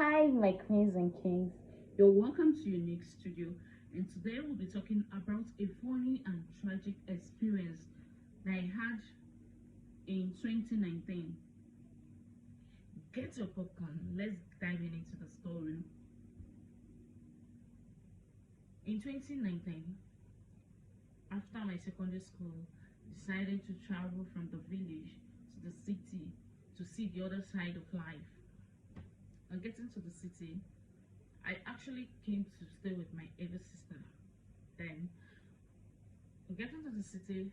Hi, my queens and kings. You're welcome to Unique Studio, and today we'll be talking about a funny and tragic experience that I had in 2019. Get your popcorn, let's dive into the story. In 2019, after my secondary school, decided to travel from the village to the city to see the other side of life. On getting to the city, I actually came to stay with my elder sister. Then, getting to the city,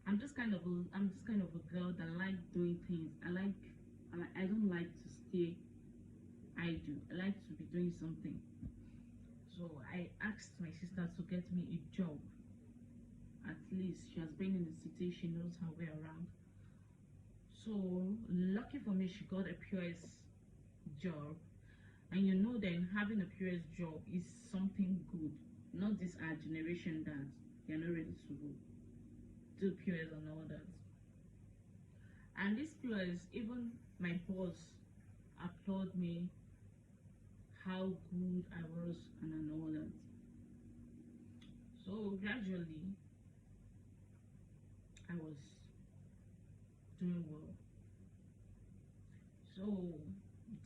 I'm just kind of a girl that like doing things. I don't like to stay idle. I like to be doing something. So I asked my sister to get me a job. At least she has been in the city, she knows her way around. So lucky for me, she got a POS job. And you know, then having a POS job is something good. Not this our generation that they're not ready to do POS and all that. And this POS, even my boss applaud me how good I was and all that. So gradually I was doing well. So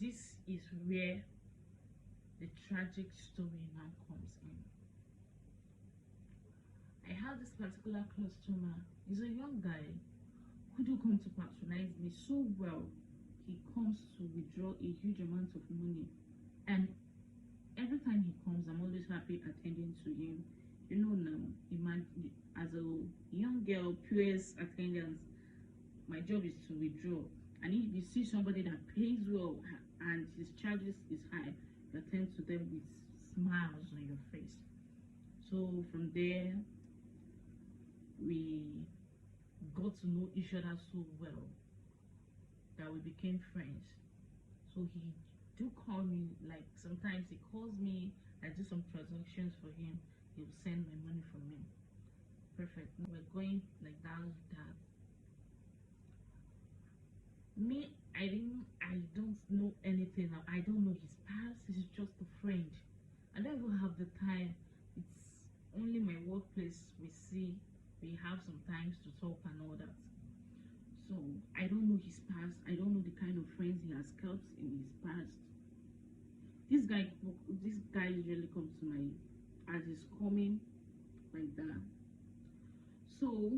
this is where the tragic story now comes in. I have this particular customer. He's a young guy who do come to patronize me so well. He comes to withdraw a huge amount of money, and every time he comes, I'm always happy attending to him. You know now, imagine as a young girl, POS attendance, my job is to withdraw. And if you see somebody that pays well and his charges is high, you attend to them with smiles on your face. So from there, we got to know each other so well that we became friends. So he do call me, like sometimes he calls me, I do some transactions for him, he will send my money for me. Perfect. We're going like that. Me, I don't know anything. I don't know his past. He's just a friend. I don't even have the time. It's only my workplace we have some times to talk and all that. So I don't know his past. I don't know the kind of friends he has kept in his past. This guy, this guy usually comes to my as he's coming like that. So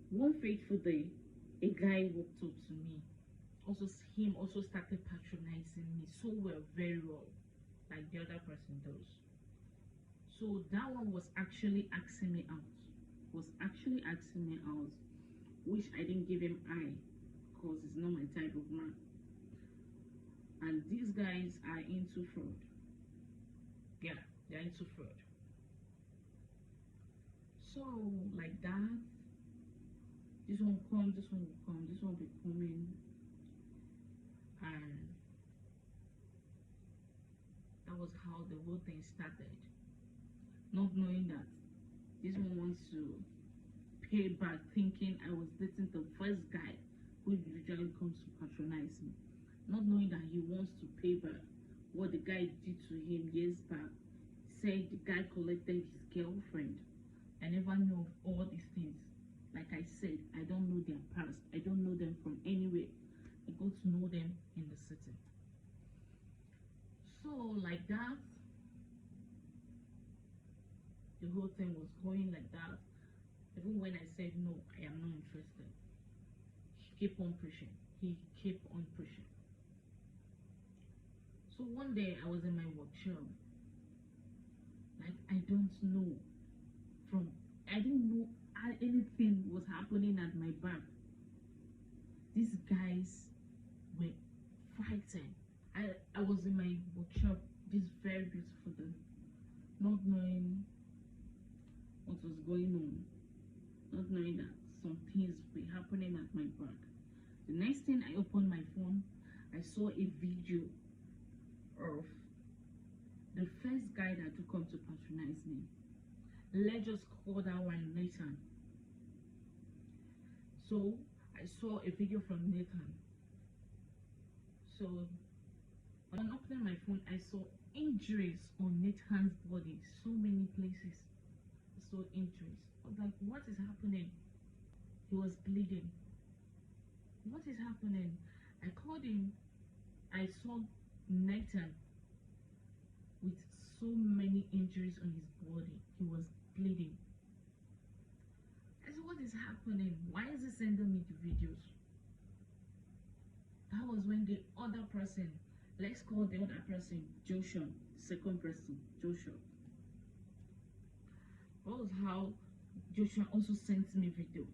one fateful day, a guy walked up to me. Also, him also started patronizing me so well, very well, like the other person does. So that one was actually asking me out. Was actually asking me out, which I didn't give him eye, because it's not my type of man. And these guys are into fraud. Yeah, they're into fraud. So like that, this one come, this one will come, this one will be coming, and that was how the whole thing started. Not knowing that this one wants to pay back, thinking I was dating the first guy who usually comes to patronize me. Not knowing that he wants to pay back what the guy did to him years back. Said the guy collected his girlfriend. I never knew of all these things. Like I said, I don't know their past. I don't know them from anywhere. I got to know them in the city. So like that, the whole thing was going like that. Even when I said no, I am not interested, he kept on pushing. He kept on pushing. So one day I was in my workshop. Like I don't know from I didn't know anything was happening at my back. These guys were fighting. I was in my workshop this very beautiful day, not knowing what was going on, not knowing that some things were happening at my back. The next thing I opened my phone, I saw a video of the first guy that would come to patronize me. Let's just call that one Nathan. So I saw a video from Nathan. So On opening my phone, I saw injuries on Nathan's body, so many places. I saw injuries. I was like, what is happening? He was bleeding. What is happening? I called him. I saw Nathan with so many injuries on his body. He was bleeding. I said, what is happening? Why is he sending me the videos? That was when the other person, let's call the other person Joshua, second person Joshua. That was how Joshua also sent me video.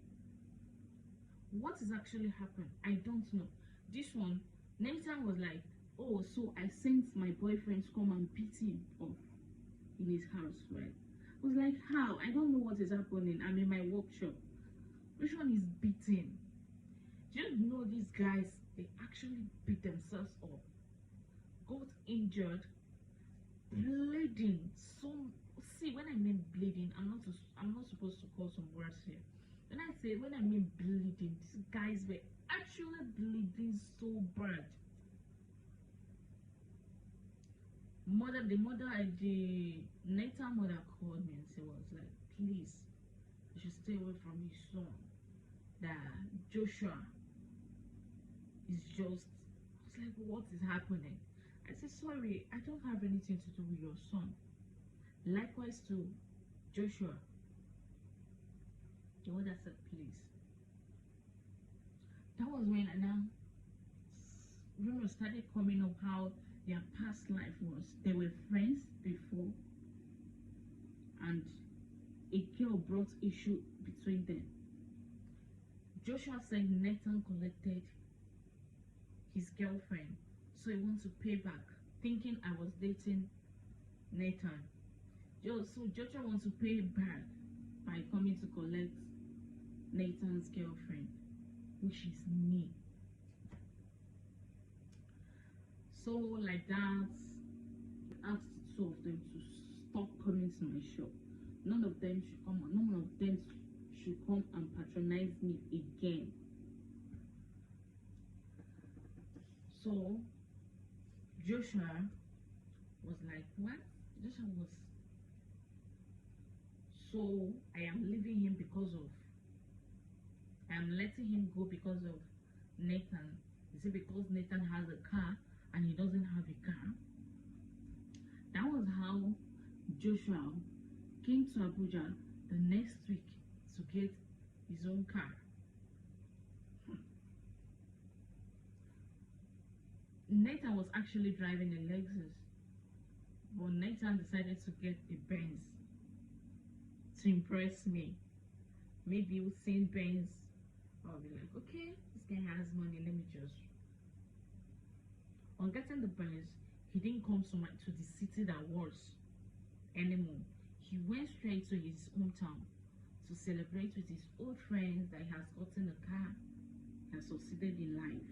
What is actually happened? I don't know. This one, Nathan was like, oh, so I sent my boyfriend to come and beat him up in his house, right? I was like, how? I don't know what is happening. I'm in my workshop. Which one is beating? Do you know these guys, they actually beat themselves up, got injured, bleeding. So see, when I mean bleeding, I'm not supposed to call some words here. When I mean bleeding, these guys were actually bleeding so bad. The Nathan mother called me and said, was like, please, you should stay away from his son. That Joshua is just, I was like, what is happening? I said, sorry, I don't have anything to do with your son. Likewise to Joshua. The mother said, please. That was when rumors started coming up how their past life was. They were friends before, and a girl brought issue between them. Joshua said Nathan collected his girlfriend, so he wants to pay back, thinking I was dating Nathan. So Joshua wants to pay back by coming to collect Nathan's girlfriend, which is me. So like that, I asked the two of them to stop coming to my shop. None of them should come and patronize me again. So Joshua was like, what? Joshua was, so I am leaving him I am letting him go because of Nathan. Is it because Nathan has a car and he doesn't have a car? That was how Joshua came to Abuja the next week to get his own car. Nathan was actually driving a Lexus, but Nathan decided to get a Benz to impress me. Maybe with seeing Benz, I'll be like, okay, this guy has money, let me just. On getting the Benz, he didn't come to the city that was anymore. He went straight to his hometown to celebrate with his old friends that he has gotten a car and succeeded in life.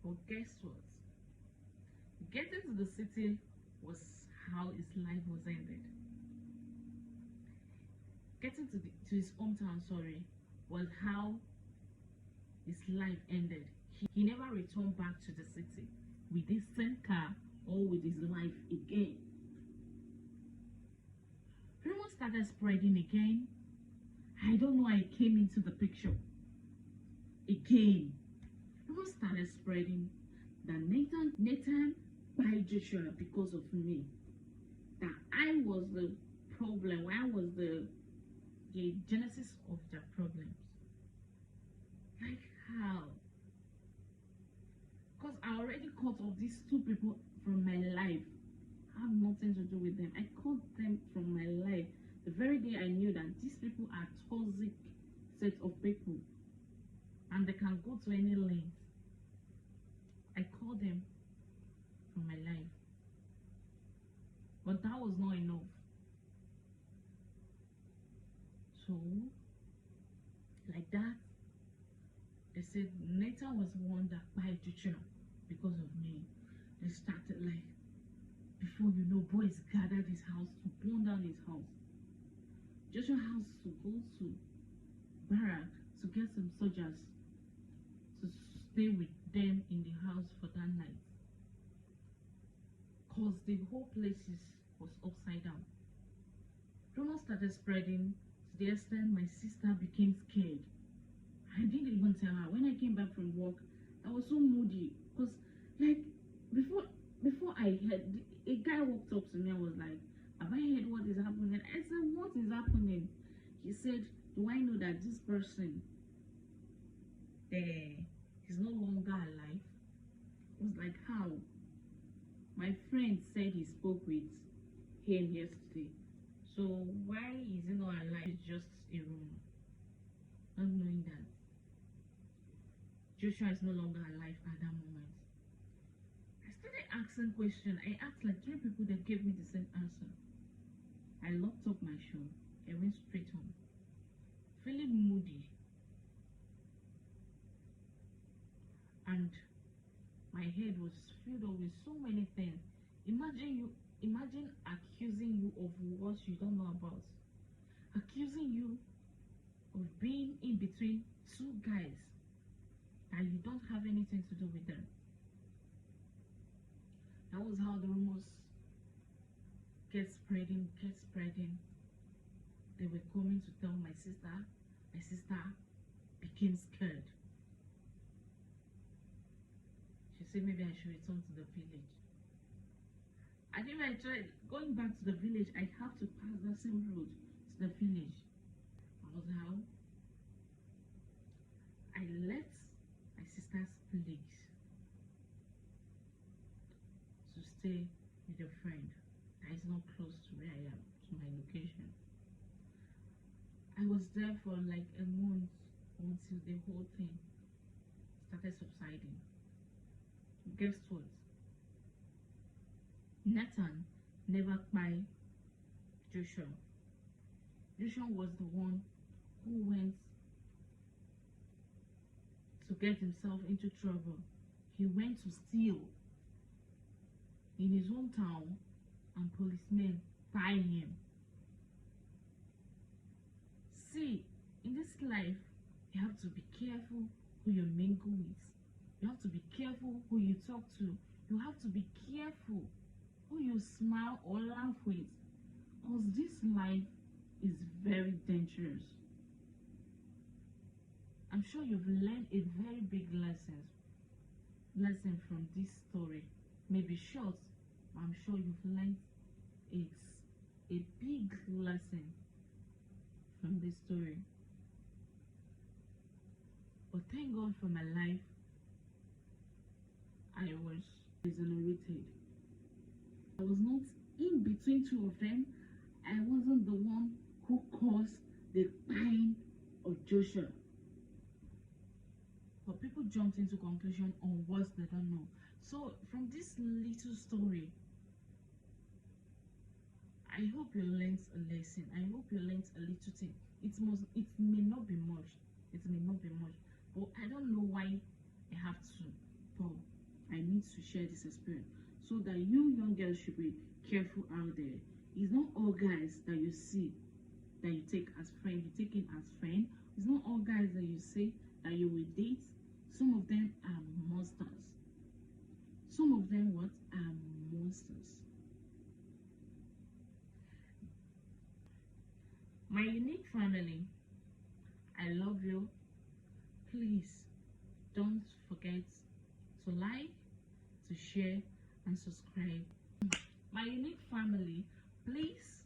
But guess what? Getting to the city was how his life was ended. Getting to his hometown, was how his life ended. He never returned back to the city with his same car or with his life again. Rumors started spreading again. I don't know how I came into the picture. Again, rumors started spreading that Nathan by Joshua because of me. That I was the problem. I was the genesis of their problems. Like how? Because I already cut off these two people from my life. I have nothing to do with them. I cut them from my life the very day I knew that these people are toxic set of people and they can go to any length. I called them from my life. But that was not enough. So, like that, they said Nathan was the one that buy Joshua because of me. They started like, before you know, boys gathered his house to burn down his house. Joshua has to go to barrack to get some soldiers to stay with them in the house for that night, cause the whole place was upside down. Rumors started spreading to the extent my sister became scared. I didn't even tell her. When I came back from work, I was so moody because, like, before I heard, a guy walked up to me and was like, "Have I heard what is happening?" I said, "What is happening?" He said, "Do I know that this person is no longer alive?" I was like, "How?" My friend said he spoke with him yesterday. So why is he not alive? It's just a rumor. Not knowing that Joshua is no longer alive at that moment. I started asking questions. I asked like 3 people that gave me the same answer. I locked up my shoe. I went straight home, feeling moody, and my head was filled up with so many things. Imagine accusing you of what you don't know about, accusing you of being in between 2 guys and you don't have anything to do with them. That was how the rumors kept spreading. They were coming to tell my sister. My sister became scared. She said maybe I should return to the village. And if I tried going back to the village, I have to pass the same road to the village. That was how I left my sister's place to stay with a friend that is not close to where I am, to my location. I was there for like a month until the whole thing started subsiding. Guess what? Nathan never kpai Joshua. Joshua was the one who went to get himself into trouble. He went to steal in his hometown and policemen kpai him. See, in this life, you have to be careful who you mingle with. You have to be careful who you talk to. You have to be careful who you smile or laugh with, because this life is very dangerous. I'm sure you've learned a very big lesson from this story. Maybe short, but I'm sure you've learned a big lesson from this story. But thank God for my life, I was exonerated. I was not in between 2 of them. I wasn't the one who caused the pain of Joshua. But people jumped into conclusion on what they don't know. So from this little story, I hope you learned a lesson. I hope you learned a little thing. It may not be much. It may not be much. But I don't know why I have to. But I need to share this experience so that you young girls should be careful out there. It's not all guys that you see that you take as friend, you take him as friend. It's not all guys that you say that you will date. Some of them are monsters. Some of them are monsters. My unique family, I love you. Please don't forget to like, to share, and subscribe. My unique family, please